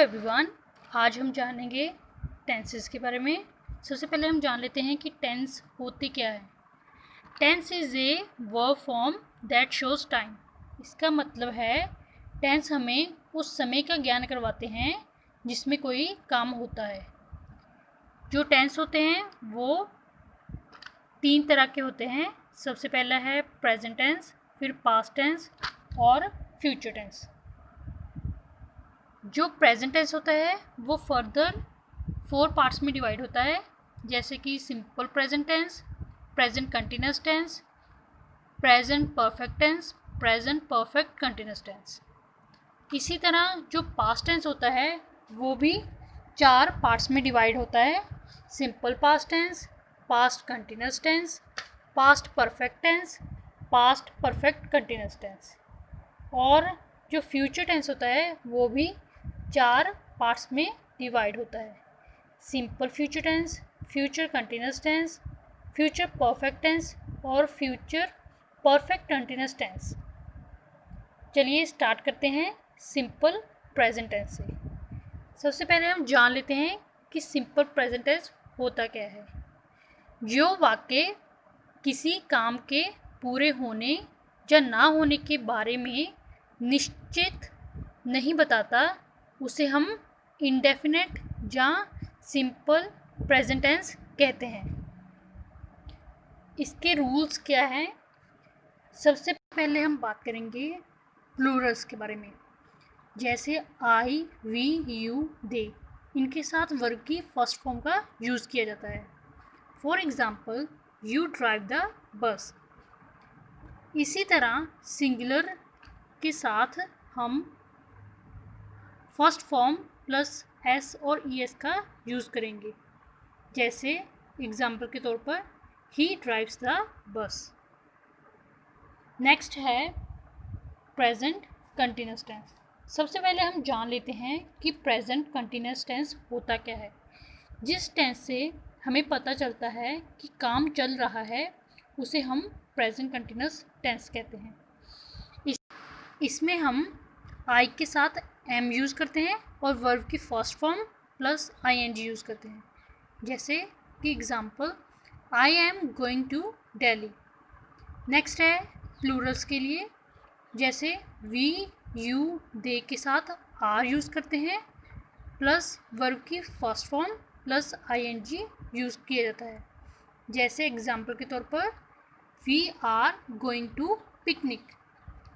Everyone, आज हम जानेंगे टेंसेस के बारे में। सबसे पहले हम जान लेते हैं कि टेंस होती क्या है। Tense is a verb form that shows time. इसका मतलब है टेंस हमें उस समय का ज्ञान करवाते हैं जिसमें कोई काम होता है। जो टेंस होते हैं वो 3 तरह के होते हैं। सबसे पहला है प्रेजेंट टेंस, फिर पास्ट टेंस और फ्यूचर टेंस। जो प्रेजेंट टेंस होता है वो फर्दर 4 पार्ट्स में डिवाइड होता है, जैसे कि simple present tense, present continuous tense, present perfect tense, present perfect continuous tense. इसी तरह जो पास्ट टेंस होता है वो भी 4 पार्ट्स में डिवाइड होता है। Simple past tense, past continuous tense, past perfect tense, past perfect continuous tense. और जो फ्यूचर टेंस होता है वो भी 4 पार्ट्स में डिवाइड होता है। Simple future tense, future continuous tense, future perfect tense और फ्यूचर परफेक्ट कंटिन्यूस टेंस। चलिए स्टार्ट करते हैं सिंपल प्रेजेंट टेंस से। सबसे पहले हम जान लेते हैं कि सिंपल प्रेजेंट टेंस होता क्या है। जो वाक्य किसी काम के पूरे होने या ना होने के बारे में निश्चित नहीं बताता उसे हम इंडेफिनेट या सिंपल प्रेजेंट टेंस कहते हैं। इसके रूल्स क्या हैं? सबसे पहले हम बात करेंगे प्लूरल्स के बारे में, जैसे आई, वी, यू, दे। इनके साथ वर्ब की फर्स्ट फॉर्म का यूज़ किया जाता है। For example, you drive the bus. इसी तरह सिंगुलर के साथ हम फर्स्ट फॉर्म प्लस एस और ई एस का यूज़ करेंगे, जैसे एग्जाम्पल के तौर पर ही ड्राइव्स द बस। नेक्स्ट है प्रेजेंट कंटिन्यूस टेंस। सबसे पहले हम जान लेते हैं कि प्रेजेंट कंटिन्यूस टेंस होता क्या है। जिस टेंस से हमें पता चलता है कि काम चल रहा है उसे हम प्रेजेंट कंटिन्यूस टेंस कहते हैं। इसमें हम आई के साथ एम यूज़ करते हैं और वर्ब की first form plus I N G use करते हैं, जैसे कि example, I am going to Delhi. Next है प्लूरल्स के लिए, जैसे वी, यू, दे के साथ आर यूज़ करते हैं प्लस वर्ब की first form plus I N G use किया जाता है, जैसे एग्ज़ाम्पल के तौर पर we are going to picnic.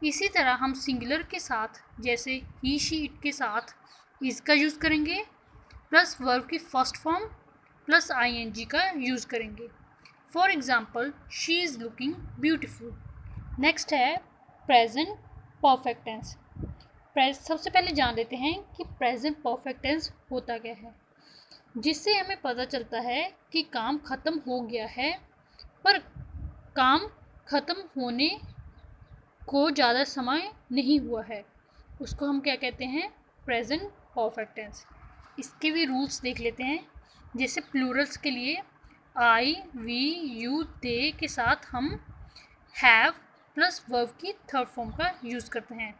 इसी तरह हम सिंगुलर के साथ, जैसे ही, शी, इट के साथ इज़ का यूज़ करेंगे प्लस वर्ब की first form plus I N G का यूज़ करेंगे। For example, she is looking beautiful. Next है प्रेजेंट परफेक्ट टेंस। सबसे पहले जान लेते हैं कि प्रेजेंट परफेक्ट टेंस होता क्या है, जिससे हमें पता चलता है कि काम ख़त्म हो गया है पर काम ख़त्म होने को ज़्यादा समय नहीं हुआ है, उसको हम क्या कहते हैं? Present perfect tense. इसके भी रूल्स देख लेते हैं, जैसे प्लूरल्स के लिए आई, वी, यू, दे के साथ हम हैव प्लस वर्ब की थर्ड फॉर्म का यूज़ करते हैं,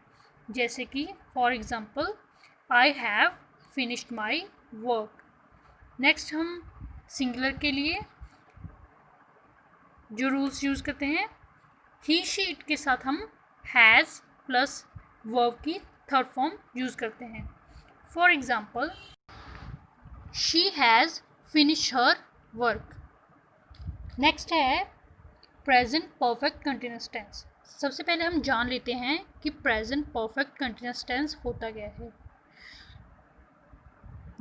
जैसे कि for example, I have finished my work. Next हम सिंगुलर के लिए जो रूल्स यूज़ करते हैं, ही, शी, इट के साथ हम हैज़ प्लस वर्ब की थर्ड फॉर्म यूज़ करते हैं। For example, she has finish her work. Next है प्रेजेंट परफेक्ट कंटिन्यूस टेंस। सबसे पहले हम जान लेते हैं कि प्रेजेंट परफेक्ट कंटिन्यूस टेंस होता क्या है।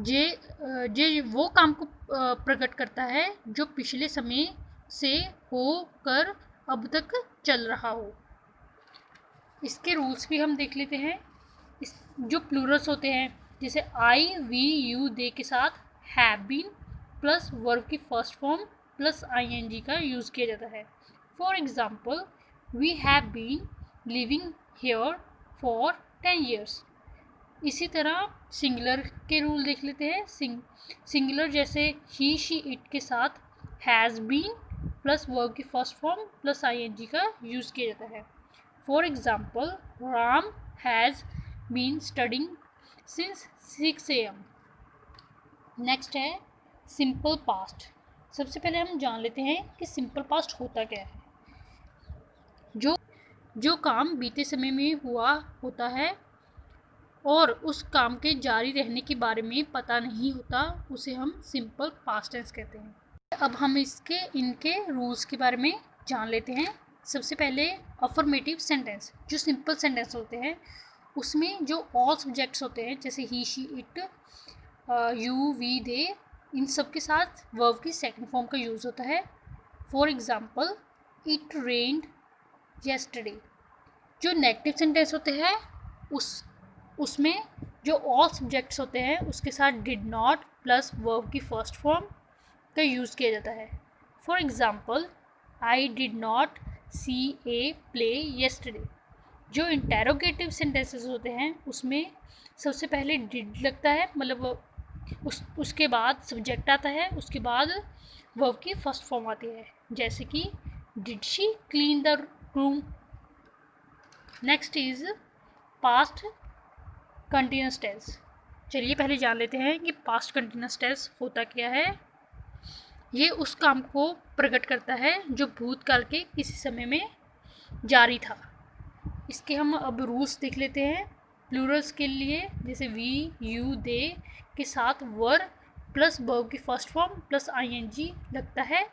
ये वो काम को प्रकट करता है जो पिछले समय से होकर अब तक चल रहा हो। इसके रूल्स भी हम देख लेते हैं। जो प्लूरल्स होते हैं, जैसे आई, वी, यू, दे के साथ हैव बीन प्लस वर्ब की first form plus I N G का यूज़ किया जाता है। For example, we have been living here for 10 years। इसी तरह सिंगुलर के रूल देख लेते हैं। सिंगुलर जैसे ही, शी, इट के साथ हैज़ बीन प्लस वर्ब की first form plus I N G का यूज़ किया जाता है। For example, Ram has been studying since 6 AM। Next है सिंपल पास्ट। सबसे पहले हम जान लेते हैं कि सिंपल पास्ट होता क्या है। जो काम बीते समय में हुआ होता है और उस काम के जारी रहने के बारे में पता नहीं होता, उसे हम सिंपल पास्ट टेंस कहते हैं। अब हम इनके रूल्स के बारे में जान लेते हैं। सबसे पहले अफर्मेटिव सेंटेंस, जो सिंपल सेंटेंस होते हैं उसमें जो ऑल सब्जेक्ट्स होते हैं जैसे ही, शी, इट, यू, वी, दे, इन सब के साथ वर्ब की सेकंड फॉर्म का यूज़ होता है। For example, it rained yesterday. जो नेगेटिव सेंटेंस होते हैं उसमें जो ऑल सब्जेक्ट्स होते हैं उसके साथ डिड नॉट प्लस वर्ब की फर्स्ट फॉर्म का यूज़ किया जाता है। For example, I did not see a play yesterday. जो इंटेरोगेटिव सेंटेंसेस होते हैं उसमें सबसे पहले डिड लगता है, मतलब उसके बाद सब्जेक्ट आता है, उसके बाद वर्ब की फर्स्ट फॉर्म आती है, जैसे कि did she clean the room. Next is past continuous tense. चलिए पहले जान लेते हैं कि पास्ट कंटिन्यूस टेंस होता क्या है। ये उस काम को प्रकट करता है जो भूतकाल के किसी समय में जारी था। इसके हम अब रूल्स देख लेते हैं। प्लूरल्स के लिए जैसे वी, यू, दे के साथ वर प्लस वर्ब की फर्स्ट फॉर्म प्लस आईएनजी लगता है।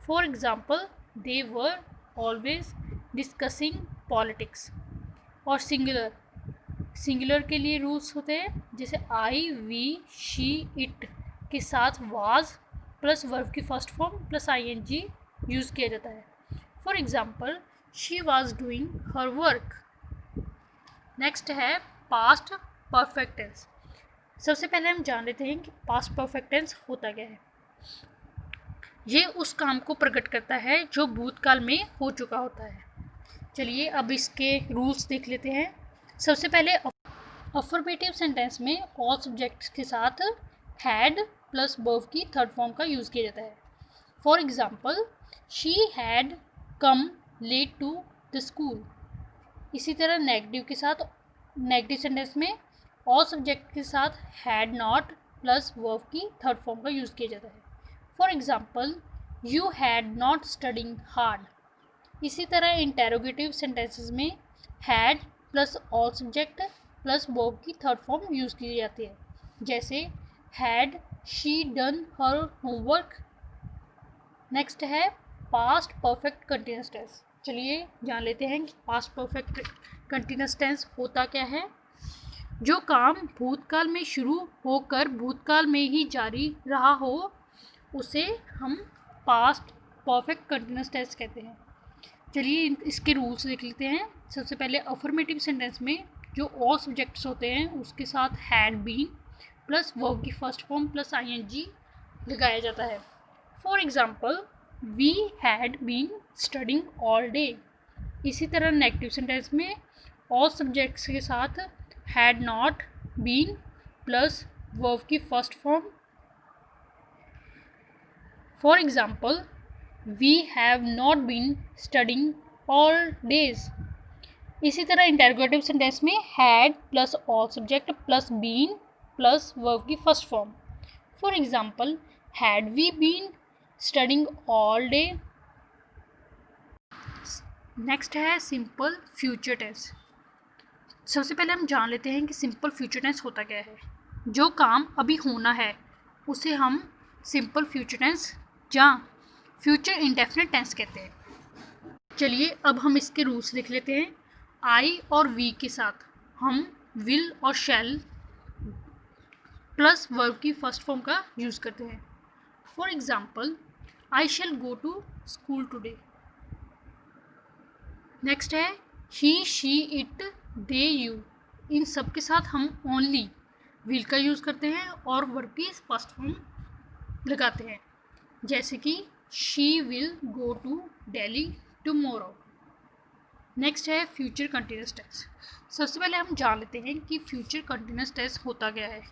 For example, they were always discussing politics. और सिंगुलर के लिए रूल्स होते हैं जैसे आई, वी, शी, इट के साथ वाज प्लस वर्ब की first form plus I N G use किया जाता है। For example, she was doing her work. Next है पास्ट परफेक्ट टेंस। सबसे पहले हम जान लेते हैं कि पास्ट परफेक्ट टेंस होता क्या है। ये उस काम को प्रकट करता है जो भूतकाल में हो चुका होता है। चलिए अब इसके रूल्स देख लेते हैं। सबसे पहले अफर्मेटिव सेंटेंस में ऑल सब्जेक्ट्स के साथ हैड प्लस वर्ब की थर्ड फॉर्म का यूज़ किया जाता है। For example, she had come late to the school. इसी तरह नेगेटिव सेंटेंस में ऑल सब्जेक्ट के साथ हैड नॉट प्लस वर्ब की थर्ड फॉर्म का यूज़ किया जाता है। For example, you had not studying hard. इसी तरह इंटेरोगेटिव सेंटेंसेस में had plus all subject plus verb की थर्ड फॉर्म यूज़ की जाती है, जैसे had she done her homework. Next है पास्ट परफेक्ट कंटिन्यूस टेंस। चलिए जान लेते हैं कि पास्ट परफेक्ट कंटिन्यूस टेंस होता क्या है। जो काम भूतकाल में शुरू होकर भूतकाल में ही जारी रहा हो उसे हम पास्ट परफेक्ट कंटिन्यूस टेंस कहते हैं। चलिए इसके रूल्स देख लेते हैं। सबसे पहले अफर्मेटिव सेंटेंस में जो ऑल सब्जेक्ट्स होते हैं उसके साथ हैड बीन प्लस वर्ब की फर्स्ट फॉर्म प्लस आईएनजी लगाया जाता है। For example, we had been studying all day. इसी तरह नेगेटिव सेंटेंस में ऑल सब्जेक्ट्स के साथ had not been plus verb की first form. For example, we have not been studying all days. इसी तरह इंटेरोगेटिव सेंटेंस में had plus all subject plus been plus verb की first form. For example, had we been studying all day. Next है simple future tense. सबसे पहले हम जान लेते हैं कि सिंपल फ्यूचर टेंस होता क्या है। जो काम अभी होना है उसे हम सिंपल फ्यूचर टेंस या फ्यूचर इंडेफिनिट टेंस कहते हैं। चलिए अब हम इसके रूल्स देख लेते हैं। आई और वी के साथ हम विल और शैल प्लस वर्ब की फर्स्ट फॉर्म का यूज़ करते हैं। For example, I shall go to school today. Next है he, she, it, they, you. इन सब के साथ हम ओनली विल का यूज़ करते हैं और वर्ब की फर्स्ट फॉर्म लगाते हैं, जैसे कि she will go to Delhi tomorrow. Next है फ्यूचर कंटिन्यूस टेंस। सबसे पहले हम जान लेते हैं कि फ्यूचर कंटिन्यूस टेंस होता क्या है।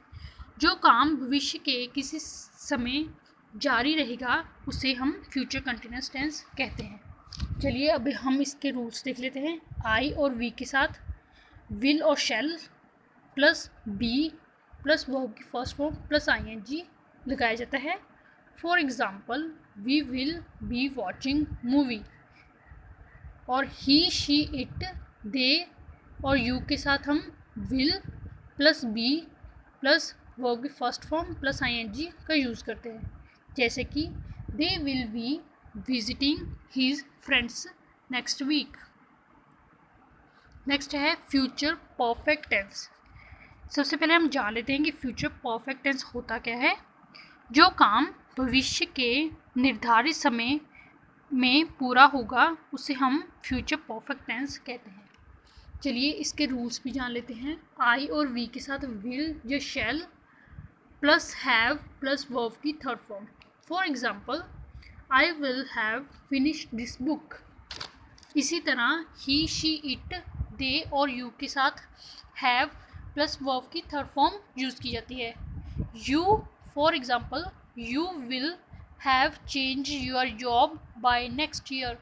जो काम भविष्य के किसी समय जारी रहेगा उसे हम फ्यूचर कंटिन्यूस टेंस कहते हैं। चलिए अब हम इसके रूल्स देख लेते हैं। आई और वी के साथ विल और shall plus be plus verb की फर्स्ट फॉर्म प्लस आईएनजी लगाया जाता है। For example, we will be watching movie, और ही शी इट दे और यू के साथ हम will plus be plus verb की फर्स्ट फॉर्म प्लस आईएनजी का यूज़ करते हैं। जैसे कि they will be visiting his friends next week. Next है फ्यूचर परफेक्ट टेंस। सबसे पहले हम जान लेते हैं कि फ्यूचर परफेक्ट टेंस होता क्या है। जो काम भविष्य के निर्धारित समय में पूरा होगा उसे हम फ्यूचर परफेक्ट टेंस कहते हैं। चलिए इसके रूल्स भी जान लेते हैं। आई और वी के साथ विल या shall plus have plus verb की third form. For example, I will have finished this book. इसी तरह ही शी इट दे और यू के साथ हैव प्लस वर्ब की थर्ड फॉर्म यूज़ की जाती है। You, for example, you will have change your job by next year.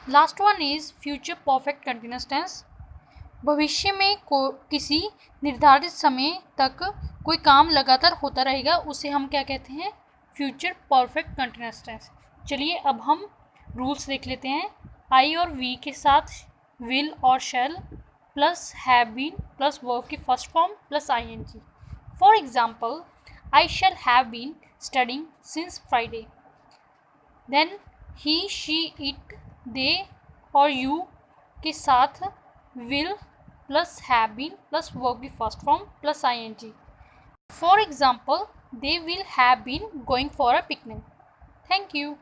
Last one is future perfect continuous tense. भविष्य में किसी निर्धारित समय तक कोई काम लगातार होता रहेगा उसे हम क्या कहते हैं, फ्यूचर परफेक्ट कंटिन्यूअस टेंस। चलिए अब हम रूल्स देख लेते हैं। आई और वी के साथ विल और shall plus have been plus verb की first form plus ING. For example, I shall have been studying since Friday. Then he she it they और यू के साथ will plus have been plus verb की first form plus ING. For example, they will have been going for a picnic. Thank you.